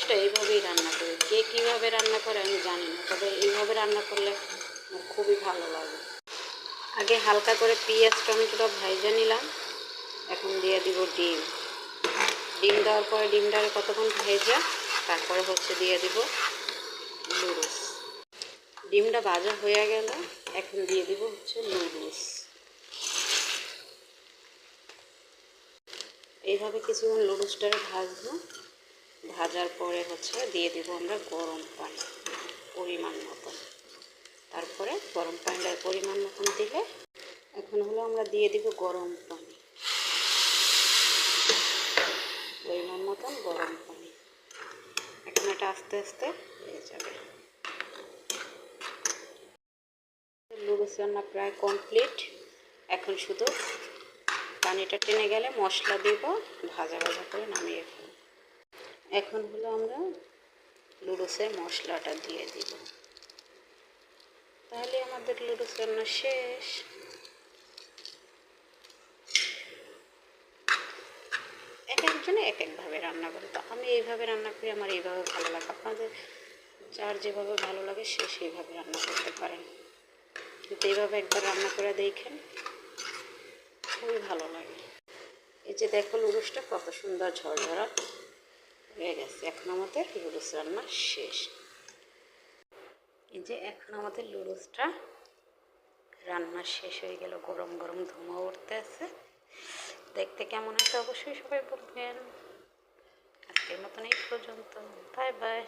লুডুসটা এইভাবেই রান্না করি। কে কীভাবে রান্না করে আমি জানি না, তবে এইভাবে রান্না করলে আমার খুবই ভালো লাগে। আগে হালকা করে পেঁয়াজ টমেটোটা ভাইজা নিলাম, এখন দিয়ে দিব ডিম। ডিম দেওয়ার পরে ডিমটারে কতক্ষণ ভেজা, তারপরে হচ্ছে দিয়ে দিব লুডুস। ডিমটা ভাজা হয়ে গেল, এখন দিয়ে দিব হচ্ছে লুডুস। এইভাবে কিছুক্ষণ লুডুসটারে ভাজবো। ভাজার পরে হচ্ছে দিয়ে দিব আমরা গরম পানি পরিমাণ মতো। তারপরে গরম পানিটার পরিমাণ মতন দিলে এখন হলো আমরা দিয়ে দিব গরম পানি, পরিমাণ মতন গরম পানি। এখন এটা আস্তে আস্তে হয়ে যাবে। লুডুস রান্না প্রায় কমপ্লিট। এখন শুধু পানিটা টেনে গেলে মশলা দিব, ভাজা ভাজা করে নামিয়ে ফেলব। এখন হলো আমরা লুডুসের মশলাটা দিয়ে দিব, তাহলে আমাদের লুডুস রান্না শেষ। এক একজনে এক একভাবে রান্না করে, তো আমি এইভাবে রান্না করি, আমার এইভাবে ভালো লাগে। আপনাদের যার যেভাবে ভালো লাগে সে সেইভাবে রান্না করতে পারেন, কিন্তু এইভাবে একবার রান্না করে দেখেন, খুবই ভালো লাগে। এই যে দেখো লুডুসটা কত সুন্দর ঝরঝরা হয়ে গেছে। এখন আমাদের লুডুস রান্না শেষ। এই যে এখন আমাদের লুডুসটা রান্না শেষ হয়ে গেল, গরম গরম ধোঁয়া উঠতে আছে। দেখতে কেমন আছে অবশ্যই সবাই বলবেন। আজকের মতন এই পর্যন্ত, বাই বাই।